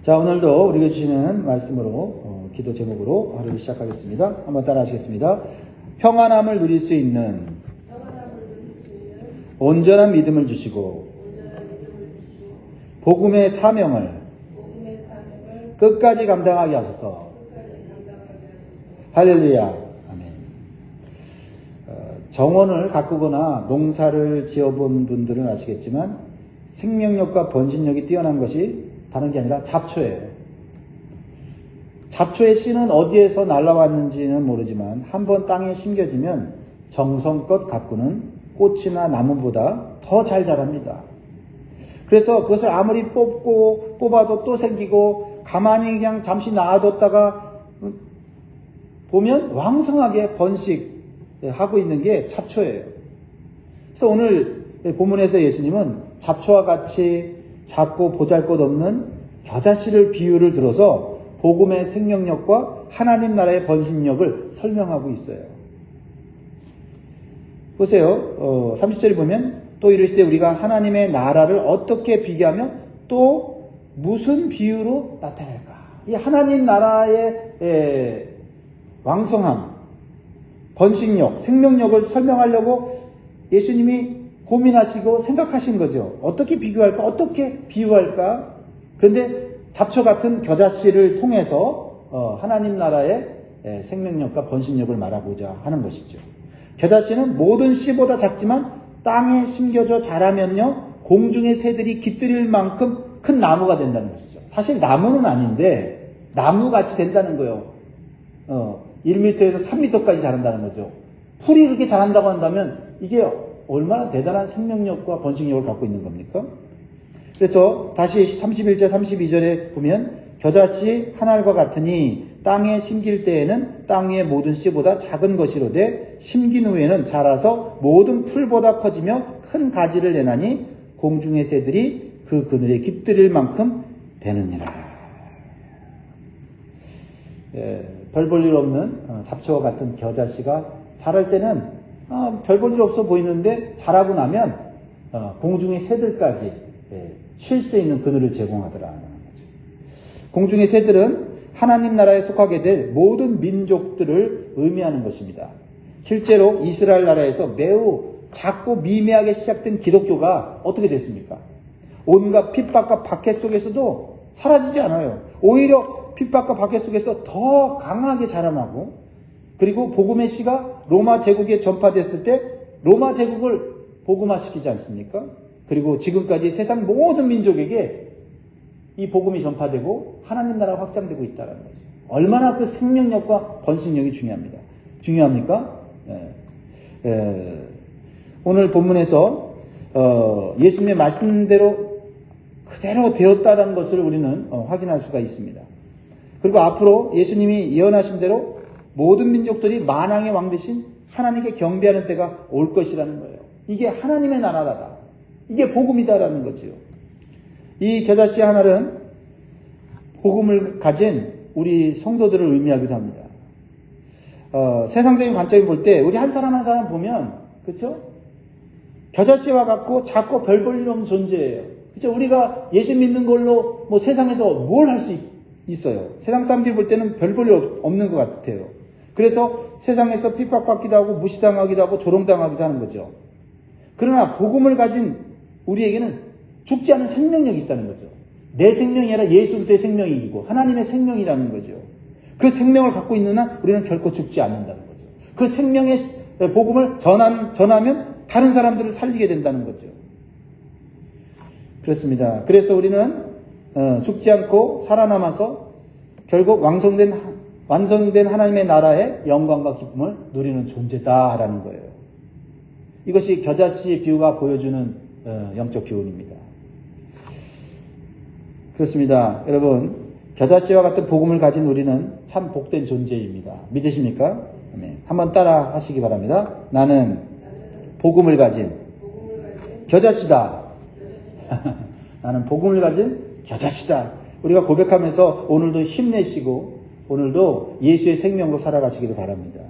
자, 오늘도 우리가 주시는 말씀으로 기도 제목으로 하루를 시작하겠습니다. 한번 따라 하시겠습니다. 평안함을 누릴 수 있는 온전한 믿음을 주시고 복음의 사명을 끝까지 감당하게 하소서. 할렐루야. 아멘. 정원을 가꾸거나 농사를 지어본 분들은 아시겠지만 생명력과 번식력이 뛰어난 것이 다른 게 아니라 잡초예요. 잡초의 씨는 어디에서 날라왔는지는 모르지만 한번 땅에 심겨지면 정성껏 가꾸는 꽃이나 나무보다 더 잘 자랍니다. 그래서 그것을 아무리 뽑아도 또 생기고 가만히 그냥 잠시 놔뒀다가 보면 왕성하게 번식하고 있는 게 잡초예요. 그래서 오늘 본문에서 예수님은 잡초와 같이 작고 보잘것없는 겨자씨를 비유를 들어서 복음의 생명력과 하나님 나라의 번식력을 설명하고 있어요. 보세요. 30절에 보면 또 이르시되 우리가 하나님의 나라를 어떻게 비교하며 또 무슨 비유로 나타낼까? 이 하나님 나라의 왕성함, 번식력, 생명력을 설명하려고 예수님이 고민하시고 생각하신 거죠. 어떻게 비교할까? 어떻게 비유할까? 그런데 잡초 같은 겨자씨를 통해서 하나님 나라의 생명력과 번식력을 말하고자 하는 것이죠. 겨자씨는 모든 씨보다 작지만 땅에 심겨져 자라면요 공중의 새들이 깃들일 만큼 큰 나무가 된다는 것이죠. 사실 나무는 아닌데 나무같이 된다는 거예요. 1m에서 3m까지 자란다는 거죠. 풀이 그렇게 자란다고 한다면 이게 얼마나 대단한 생명력과 번식력을 갖고 있는 겁니까? 그래서 다시 31절 32절에 보면 겨자씨 한 알과 같으니 땅에 심길 때에는 땅 위의 모든 씨보다 작은 것이로되 심긴 후에는 자라서 모든 풀보다 커지며 큰 가지를 내나니 공중의 새들이 그 그늘에 깃들일 만큼 되느니라. 별 볼 일 없는 잡초와 같은 겨자씨가 자랄 때는 별 볼 일 없어 보이는데 자라고 나면 공중의 새들까지 쉴 수 있는 그늘을 제공하더라는 거죠. 공중의 새들은 하나님 나라에 속하게 될 모든 민족들을 의미하는 것입니다. 실제로 이스라엘 나라에서 매우 작고 미미하게 시작된 기독교가 어떻게 됐습니까? 온갖 핍박과 박해 속에서도 사라지지 않아요. 오히려 핍박과 박해 속에서 더 강하게 자라나고, 그리고 복음의 씨가 로마 제국에 전파됐을 때 로마 제국을 복음화시키지 않습니까? 그리고 지금까지 세상 모든 민족에게 이 복음이 전파되고 하나님 나라가 확장되고 있다는 거죠. 얼마나 그 생명력과 번식력이 중요합니까? 오늘 본문에서 예수님의 말씀대로 그대로 되었다는 것을 우리는 확인할 수가 있습니다. 그리고 앞으로 예수님이 예언하신 대로 모든 민족들이 만왕의 왕 대신 하나님께 경배하는 때가 올 것이라는 거예요. 이게 하나님의 나라다. 이게 복음이다라는 거죠. 이 겨자씨 하나는 복음을 가진 우리 성도들을 의미하기도 합니다. 세상적인 관점에 볼 때 우리 한 사람 한 사람 보면, 그렇죠? 겨자씨와 같고 작고 별 볼 일 없는 존재예요. 그렇죠? 우리가 예수 믿는 걸로 뭐 세상에서 뭘 할 수 있어요? 세상 사람들이 볼 때는 별 볼 일 없는 것 같아요. 그래서 세상에서 핍박받기도 하고 무시당하기도 하고 조롱당하기도 하는 거죠. 그러나 복음을 가진 우리에게는 죽지 않은 생명력이 있다는 거죠. 내 생명이 아니라 예수 그리스도의 생명이고 하나님의 생명이라는 거죠. 그 생명을 갖고 있는 한 우리는 결코 죽지 않는다는 거죠. 그 생명의 복음을 전하면 다른 사람들을 살리게 된다는 거죠. 그렇습니다. 그래서 우리는 죽지 않고 살아남아서 결국 완성된 하나님의 나라의 영광과 기쁨을 누리는 존재다라는 거예요. 이것이 겨자씨 비유가 보여주는 영적 교훈입니다. 그렇습니다. 여러분, 겨자씨와 같은 복음을 가진 우리는 참 복된 존재입니다. 믿으십니까? 아멘. 한번 따라 하시기 바랍니다. 나는 복음을 가진 겨자씨다. 나는 복음을 가진 겨자씨다. 우리가 고백하면서 오늘도 힘내시고 오늘도 예수의 생명으로 살아가시기를 바랍니다.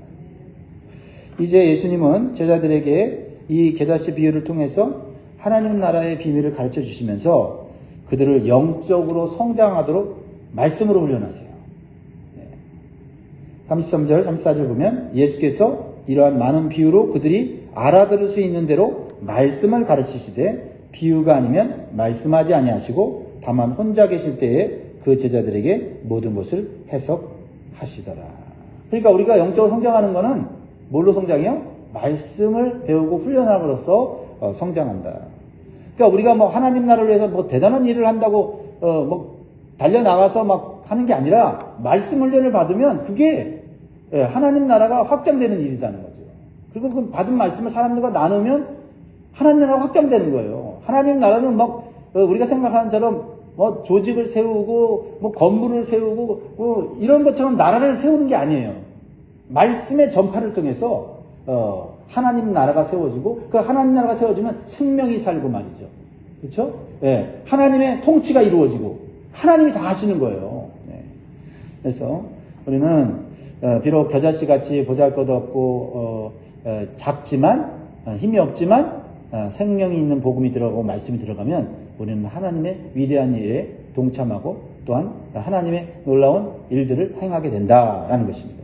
이제 예수님은 제자들에게 이 겨자씨 비유를 통해서 하나님 나라의 비밀을 가르쳐 주시면서 그들을 영적으로 성장하도록 말씀으로 훈련하세요. 33절, 34절 보면 예수께서 이러한 많은 비유로 그들이 알아들을 수 있는 대로 말씀을 가르치시되 비유가 아니면 말씀하지 아니하시고 다만 혼자 계실 때에 그 제자들에게 모든 것을 해석하시더라. 그러니까 우리가 영적으로 성장하는 것은 뭘로 성장해요? 말씀을 배우고 훈련함으로써 성장한다. 그러니까 우리가 뭐 하나님 나라를 위해서 뭐 대단한 일을 한다고 뭐 달려나가서 막 하는 게 아니라 말씀 훈련을 받으면 그게 하나님 나라가 확장되는 일이라는 거죠. 그리고 그 받은 말씀을 사람들과 나누면 하나님 나라가 확장되는 거예요. 하나님 나라는 막 우리가 생각하는 처럼 뭐 조직을 세우고 뭐 건물을 세우고 뭐 이런 것처럼 나라를 세우는 게 아니에요. 말씀의 전파를 통해서 하나님 나라가 세워지고 그 하나님 나라가 세워지면 생명이 살고 말이죠. 그렇죠? 예. 하나님의 통치가 이루어지고 하나님이 다 하시는 거예요. 네. 그래서 우리는 비록 겨자씨 같이 보잘것없고 작지만 힘이 없지만 생명이 있는 복음이 들어가고 말씀이 들어가면 우리는 하나님의 위대한 일에 동참하고 또한 하나님의 놀라운 일들을 행하게 된다라는 것입니다.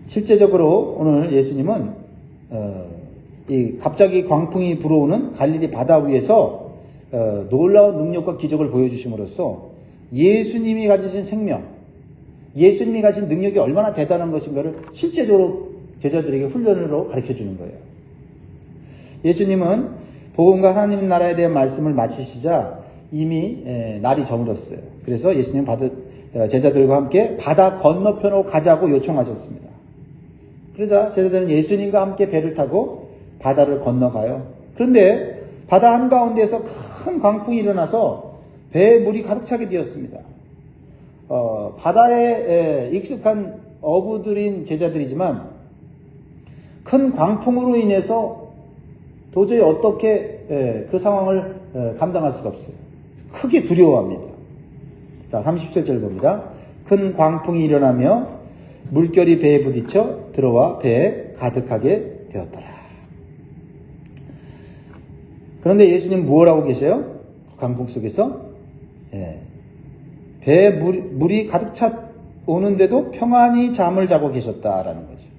실제적으로 오늘 예수님은 갑자기 광풍이 불어오는 갈릴리 바다 위에서 놀라운 능력과 기적을 보여주심으로써 예수님이 가지신 생명, 예수님이 가진 능력이 얼마나 대단한 것인가를 실제적으로 제자들에게 훈련으로 가르쳐주는 거예요. 예수님은 복음과 하나님 나라에 대한 말씀을 마치시자 이미 날이 저물었어요. 그래서 예수님 제자들과 함께 바다 건너편으로 가자고 요청하셨습니다. 그러자 제자들은 예수님과 함께 배를 타고 바다를 건너가요. 그런데 바다 한가운데에서 큰 광풍이 일어나서 배에 물이 가득 차게 되었습니다. 바다에 익숙한 어부들인 제자들이지만 큰 광풍으로 인해서 도저히 어떻게 그 상황을 감당할 수가 없어요. 크게 두려워합니다. 자, 37절 봅니다. 큰 광풍이 일어나며 물결이 배에 부딪혀 들어와 배에 가득하게 되었더라. 그런데 예수님 무엇 하고 계세요? 광풍 속에서 배에 물이 가득 차 오는데도 평안히 잠을 자고 계셨다라는 거죠.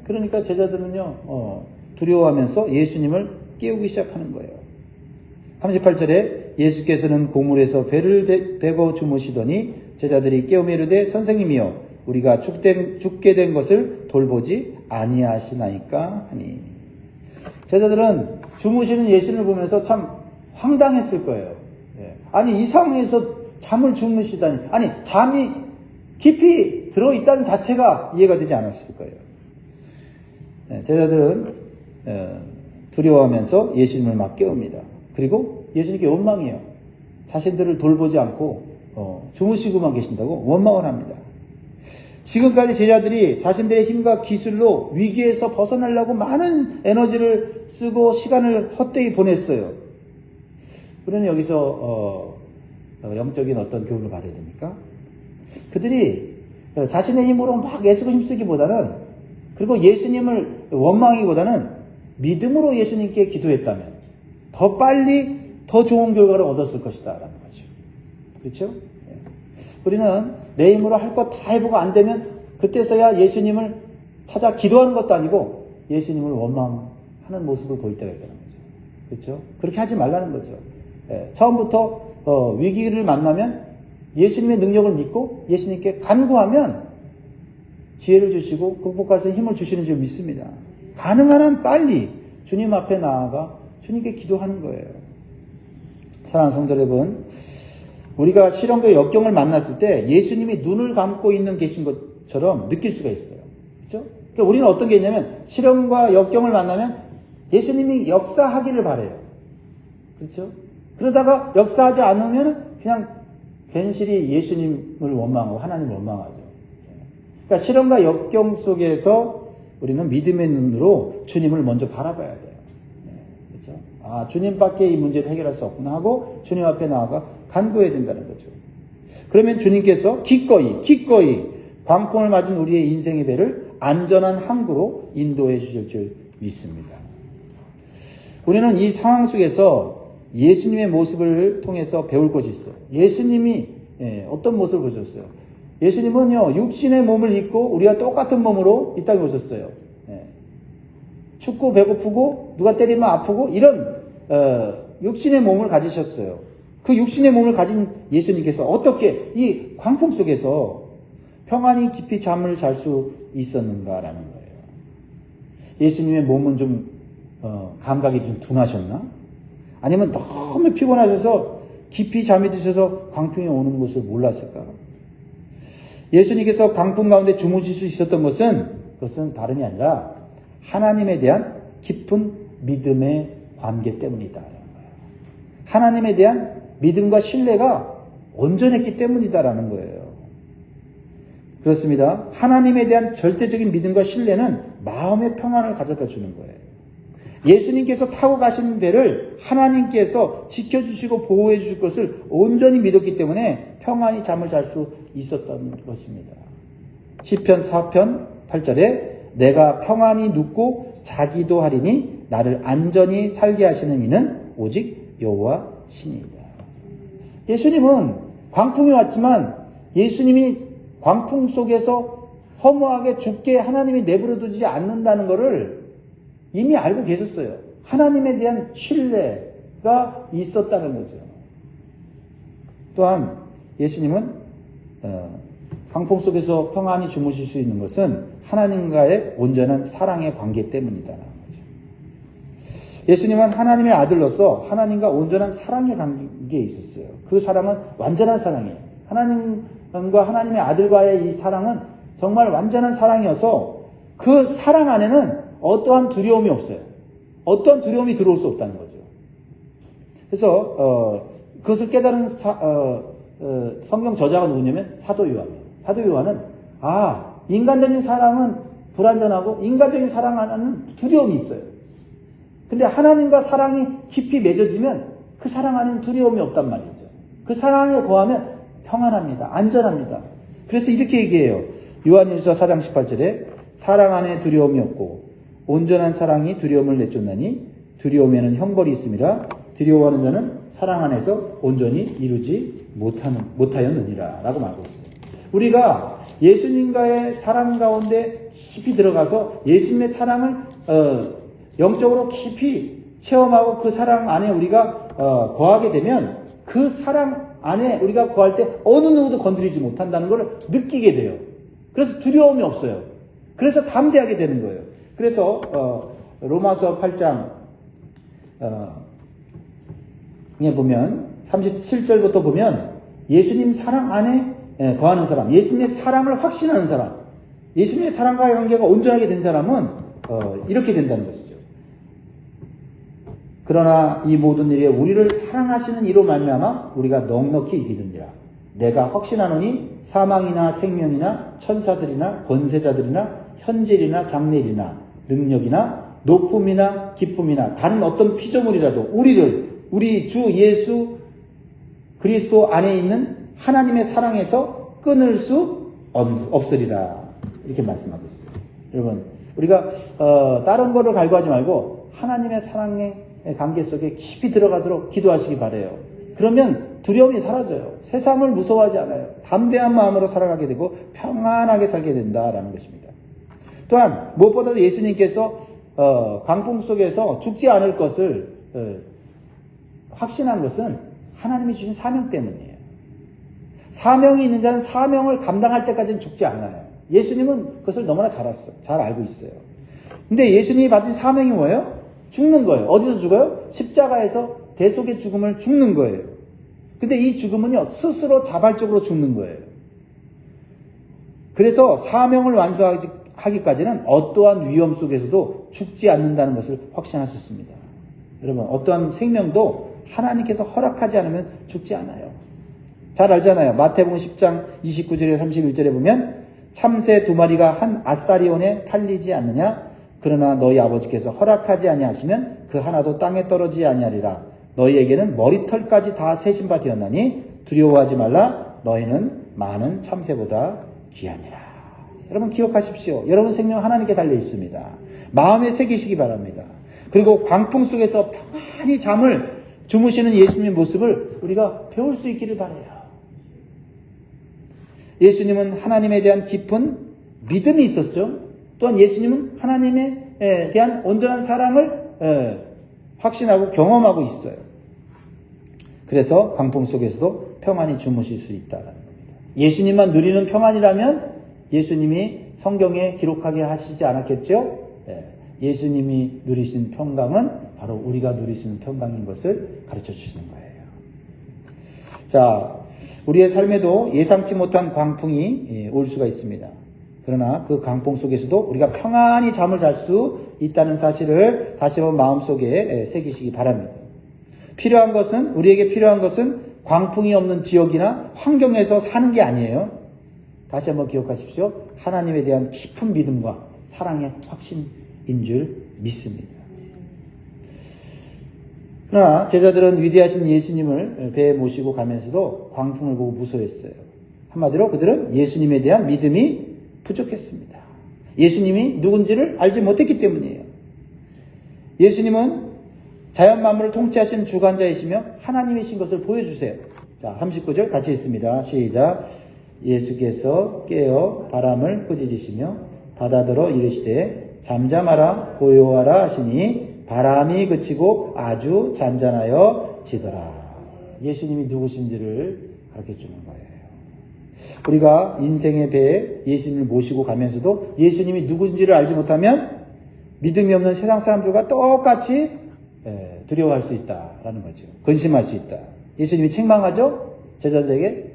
그러니까 제자들은요 두려워하면서 예수님을 깨우기 시작하는 거예요. 38절에 예수께서는 고물에서 배를 베고 주무시더니 제자들이 깨우며 이르되 선생님이여 우리가 죽게 된 것을 돌보지 아니하시나이까 하니. 제자들은 주무시는 예수님을 보면서 참 황당했을 거예요. 아니 이 상황에서 잠을 주무시다니, 아니 잠이 깊이 들어있다는 자체가 이해가 되지 않았을 거예요. 제자들은 두려워하면서 예수님을 막 깨웁니다. 그리고 예수님께 원망해요. 자신들을 돌보지 않고 주무시고만 계신다고 원망을 합니다. 지금까지 제자들이 자신들의 힘과 기술로 위기에서 벗어나려고 많은 에너지를 쓰고 시간을 헛되이 보냈어요. 우리는 여기서 영적인 어떤 교훈을 받아야 됩니까? 그들이 자신의 힘으로 막 애쓰고 힘쓰기보다는, 그리고 예수님을 원망하기보다는 믿음으로 예수님께 기도했다면 더 빨리 더 좋은 결과를 얻었을 것이다 라는 거죠. 그렇죠? 우리는 내 힘으로 할 것 다 해보고 안 되면 그때서야 예수님을 찾아 기도하는 것도 아니고 예수님을 원망하는 모습을 보이다가 있다는 거죠. 그렇죠? 그렇게 하지 말라는 거죠. 처음부터 위기를 만나면 예수님의 능력을 믿고 예수님께 간구하면 지혜를 주시고 극복할 수 있는 힘을 주시는 줄 믿습니다. 가능한 한 빨리 주님 앞에 나아가 주님께 기도하는 거예요. 사랑하는 성도 여러분, 우리가 시련과 역경을 만났을 때 예수님이 눈을 감고 있는 계신 것처럼 느낄 수가 있어요. 그렇죠? 그러니까 우리는 어떤 게 있냐면 시련과 역경을 만나면 예수님이 역사하기를 바라요. 그렇죠? 그러다가 역사하지 않으면 그냥 괜시리 예수님을 원망하고 하나님을 원망하죠. 그러니까 시련과 역경 속에서 우리는 믿음의 눈으로 주님을 먼저 바라봐야 돼요. 그렇죠? 아, 주님밖에 이 문제를 해결할 수 없구나 하고 주님 앞에 나아가 간구해야 된다는 거죠. 그러면 주님께서 기꺼이 광풍을 맞은 우리의 인생의 배를 안전한 항구로 인도해 주실 줄 믿습니다. 우리는 이 상황 속에서 예수님의 모습을 통해서 배울 것이 있어요. 예수님이 어떤 모습을 보셨어요? 예수님은요, 육신의 몸을 입고 우리가 똑같은 몸으로 이 땅에 오셨어요. 춥고 배고프고 누가 때리면 아프고 이런 육신의 몸을 가지셨어요. 그 육신의 몸을 가진 예수님께서 어떻게 이 광풍 속에서 평안히 깊이 잠을 잘 수 있었는가라는 거예요. 예수님의 몸은 좀 감각이 좀 둔하셨나? 아니면 너무 피곤하셔서 깊이 잠이 드셔서 광풍이 오는 것을 몰랐을까? 예수님께서 광풍 가운데 주무실 수 있었던 그것은 다름이 아니라 하나님에 대한 깊은 믿음의 관계 때문이다. 하나님에 대한 믿음과 신뢰가 온전했기 때문이다라는 거예요. 그렇습니다. 하나님에 대한 절대적인 믿음과 신뢰는 마음의 평안을 가져다 주는 거예요. 예수님께서 타고 가신 배를 하나님께서 지켜주시고 보호해 주실 것을 온전히 믿었기 때문에 평안히 잠을 잘 수 있었던 것입니다. 시편 4편 8절에 내가 평안히 눕고 자기도 하리니 나를 안전히 살게 하시는 이는 오직 여호와 신이다. 예수님은 광풍이 왔지만 예수님이 광풍 속에서 허무하게 죽게 하나님이 내버려 두지 않는다는 것을 이미 알고 계셨어요. 하나님에 대한 신뢰가 있었다는 거죠. 또한 예수님은 광풍 속에서 평안히 주무실 수 있는 것은 하나님과의 온전한 사랑의 관계 때문이다라는 거죠. 예수님은 하나님의 아들로서 하나님과 온전한 사랑의 관계에 있었어요. 그 사랑은 완전한 사랑이에요. 하나님과 하나님의 아들과의 이 사랑은 정말 완전한 사랑이어서 그 사랑 안에는 어떠한 두려움이 없어요. 어떠한 두려움이 들어올 수 없다는 거죠. 그래서 그것을 깨달은 성경 저자가 누구냐면 사도 요한이에요. 사도 요한은 인간적인 사랑은 불완전하고 인간적인 사랑 안에는 두려움이 있어요. 근데 하나님과 사랑이 깊이 맺어지면 그 사랑 안에는 두려움이 없단 말이죠. 그 사랑에 거하면 평안합니다. 안전합니다. 그래서 이렇게 얘기해요. 요한일서 4장 18절에 사랑 안에 두려움이 없고 온전한 사랑이 두려움을 내쫓나니 두려움에는 형벌이 있음이라 두려워하는 자는 사랑 안에서 온전히 이루지 못하였느니라 라고 말하고 있어요. 우리가 예수님과의 사랑 가운데 깊이 들어가서 예수님의 사랑을 영적으로 깊이 체험하고 그 사랑 안에 우리가 거하게 되면 그 사랑 안에 우리가 거할 때 어느 누구도 건드리지 못한다는 걸 느끼게 돼요. 그래서 두려움이 없어요. 그래서 담대하게 되는 거예요. 그래서 로마서 8장 에 보면 37절부터 보면 예수님 사랑 안에 거하는 사람, 예수님의 사랑을 확신하는 사람, 예수님의 사랑과의 관계가 온전하게 된 사람은 이렇게 된다는 것이죠. 그러나 이 모든 일에 우리를 사랑하시는 이로 말미암아 우리가 넉넉히 이기느니라. 내가 확신하노니 사망이나 생명이나 천사들이나 권세자들이나 현질이나 장래일이나 능력이나 높음이나 기쁨이나 다른 어떤 피조물이라도 우리 주 예수 그리스도 안에 있는 하나님의 사랑에서 끊을 수 없으리라. 이렇게 말씀하고 있어요. 여러분, 우리가 다른 거를 갈구하지 말고 하나님의 사랑의 관계 속에 깊이 들어가도록 기도하시기 바라요. 그러면 두려움이 사라져요. 세상을 무서워하지 않아요. 담대한 마음으로 살아가게 되고 평안하게 살게 된다라는 것입니다. 또한 무엇보다도 예수님께서 광풍 속에서 죽지 않을 것을 확신한 것은 하나님이 주신 사명 때문이에요. 사명이 있는 자는 사명을 감당할 때까지는 죽지 않아요. 예수님은 그것을 너무나 잘 알고 있어요. 근데 예수님이 받은 사명이 뭐예요? 죽는 거예요. 어디서 죽어요? 십자가에서 대속의 죽음을 죽는 거예요. 근데 이 죽음은요, 스스로 자발적으로 죽는 거예요. 그래서 사명을 완수하기까지는 어떠한 위험 속에서도 죽지 않는다는 것을 확신하셨습니다. 여러분, 어떠한 생명도 하나님께서 허락하지 않으면 죽지 않아요. 잘 알잖아요. 마태복음 10장 29절에 31절에 보면 참새 2마리가 한 아사리온에 팔리지 않느냐? 그러나 너희 아버지께서 허락하지 아니하시면 그 하나도 땅에 떨어지지 아니하리라. 너희에게는 머리털까지 다 세신 바 되었나니 두려워하지 말라. 너희는 많은 참새보다 귀하니라. 여러분 기억하십시오. 여러분 생명 하나님께 달려 있습니다. 마음에 새기시기 바랍니다. 그리고 광풍 속에서 평안히 잠을 주무시는 예수님의 모습을 우리가 배울 수 있기를 바라요. 예수님은 하나님에 대한 깊은 믿음이 있었죠. 또한 예수님은 하나님에 대한 온전한 사랑을 확신하고 경험하고 있어요. 그래서 광풍 속에서도 평안히 주무실 수 있다는 겁니다. 예수님만 누리는 평안이라면 예수님이 성경에 기록하게 하시지 않았겠죠? 예수님이 누리신 평강은 바로 우리가 누리시는 평강인 것을 가르쳐 주시는 거예요. 자, 우리의 삶에도 예상치 못한 광풍이 올 수가 있습니다. 그러나 그 광풍 속에서도 우리가 평안히 잠을 잘 수 있다는 사실을 다시 한번 마음속에 새기시기 바랍니다. 우리에게 필요한 것은 광풍이 없는 지역이나 환경에서 사는 게 아니에요. 다시 한번 기억하십시오. 하나님에 대한 깊은 믿음과 사랑의 확신인 줄 믿습니다. 그러나 제자들은 위대하신 예수님을 배에 모시고 가면서도 광풍을 보고 무서워했어요. 한마디로 그들은 예수님에 대한 믿음이 부족했습니다. 예수님이 누군지를 알지 못했기 때문이에요. 예수님은 자연 만물을 통치하시는 주관자이시며 하나님이신 것을 보여주세요. 자, 39절 같이 읽습니다. 시작. 예수께서 깨어 바람을 꾸짖으시며 바다더러 이르시되 잠잠하라 고요하라 하시니 바람이 그치고 아주 잔잔하여 지더라. 예수님이 누구신지를 가르쳐 주는 거예요. 우리가 인생의 배에 예수님을 모시고 가면서도 예수님이 누구인지를 알지 못하면 믿음이 없는 세상 사람들과 똑같이 두려워할 수 있다라는 거죠. 근심할 수 있다. 예수님이 책망하죠? 제자들에게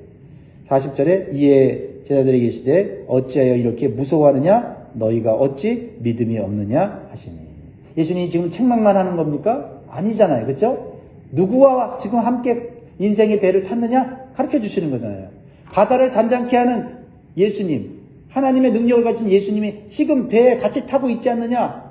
40절에 이에 제자들에게 이르시되 어찌하여 이렇게 무서워하느냐? 너희가 어찌 믿음이 없느냐? 하시니. 예수님이 지금 책망만 하는 겁니까? 아니잖아요. 그렇죠? 누구와 지금 함께 인생의 배를 탔느냐? 가르쳐 주시는 거잖아요. 바다를 잔잔케 하는 예수님, 하나님의 능력을 가진 예수님이 지금 배에 같이 타고 있지 않느냐?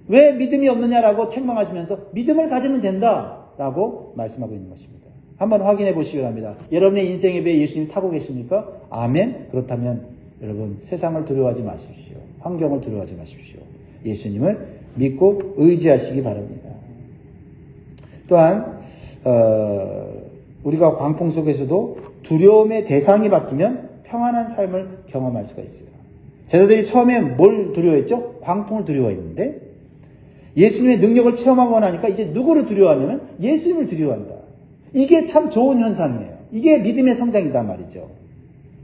왜 믿음이 없느냐라고 책망하시면서 믿음을 가지면 된다라고 말씀하고 있는 것입니다. 한번 확인해 보시기 바랍니다. 여러분의 인생의 배에 예수님이 타고 계십니까? 아멘. 그렇다면 여러분 세상을 두려워하지 마십시오. 환경을 두려워하지 마십시오. 예수님을 믿고 의지하시기 바랍니다. 또한 우리가 광풍 속에서도 두려움의 대상이 바뀌면 평안한 삶을 경험할 수가 있어요. 제자들이 처음에 뭘 두려워했죠? 광풍을 두려워했는데 예수님의 능력을 체험하고 나니까 이제 누구를 두려워하냐면 예수님을 두려워한다. 이게 참 좋은 현상이에요. 이게 믿음의 성장이다 말이죠.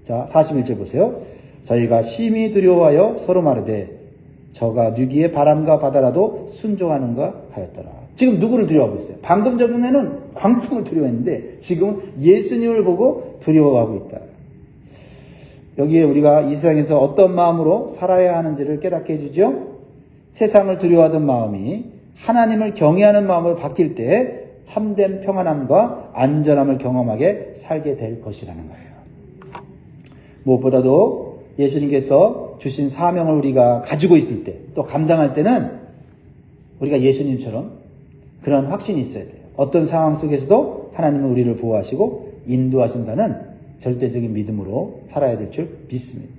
자, 41절 보세요. 저희가 심히 두려워하여 서로 마르되 저가 누기에 바람과 바다라도 순종하는가 하였더라. 지금 누구를 두려워하고 있어요? 방금 전에는 광풍을 두려워했는데 지금은 예수님을 보고 두려워하고 있다. 여기에 우리가 이 세상에서 어떤 마음으로 살아야 하는지를 깨닫게 해주죠. 세상을 두려워하던 마음이 하나님을 경외하는 마음으로 바뀔 때 참된 평안함과 안전함을 경험하게 살게 될 것이라는 거예요. 무엇보다도 예수님께서 주신 사명을 우리가 가지고 있을 때, 또 감당할 때는 우리가 예수님처럼 그런 확신이 있어야 돼요. 어떤 상황 속에서도 하나님은 우리를 보호하시고 인도하신다는 절대적인 믿음으로 살아야 될 줄 믿습니다.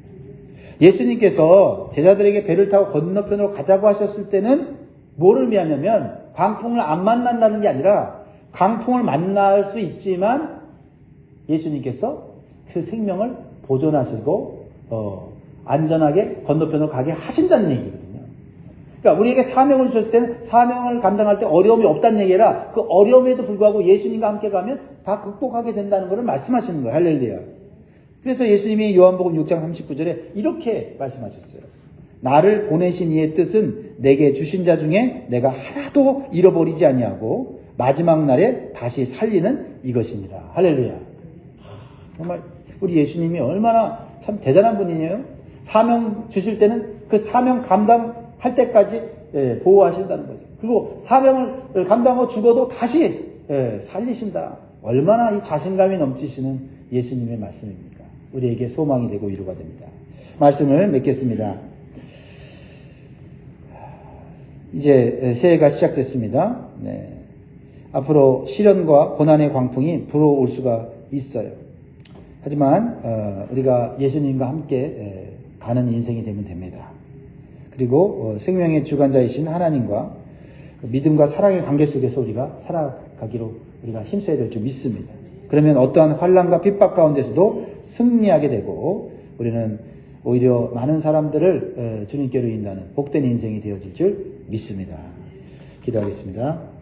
예수님께서 제자들에게 배를 타고 건너편으로 가자고 하셨을 때는 뭐를 의미하냐면 광풍을 안 만난다는 게 아니라 광풍을 만날 수 있지만 예수님께서 그 생명을 보존하시고 안전하게 건너편으로 가게 하신다는 얘기거든요. 그러니까 우리에게 사명을 주셨을 때는 사명을 감당할 때 어려움이 없다는 얘기라 그 어려움에도 불구하고 예수님과 함께 가면 다 극복하게 된다는 것을 말씀하시는 거예요. 할렐루야. 그래서 예수님이 요한복음 6장 39절에 이렇게 말씀하셨어요. 나를 보내신 이의 뜻은 내게 주신 자 중에 내가 하나도 잃어버리지 아니하고 마지막 날에 다시 살리는 이것이니라. 할렐루야. 정말 우리 예수님이 얼마나 참 대단한 분이에요. 사명 주실 때는 그 사명 감당할 때까지 보호하신다는 거죠. 그리고 사명을 감당하고 죽어도 다시 살리신다. 얼마나 이 자신감이 넘치시는 예수님의 말씀입니까? 우리에게 소망이 되고 위로가 됩니다. 말씀을 맺겠습니다. 이제 새해가 시작됐습니다. 네. 앞으로 시련과 고난의 광풍이 불어올 수가 있어요. 하지만 우리가 예수님과 함께 가는 인생이 되면 됩니다. 그리고 생명의 주관자이신 하나님과 믿음과 사랑의 관계 속에서 우리가 살아가기로 우리가 힘써야 될 줄 믿습니다. 그러면 어떠한 환난과 핍박 가운데서도 승리하게 되고 우리는 오히려 많은 사람들을 주님께로 인도하는 복된 인생이 되어질 줄 믿습니다. 기도하겠습니다.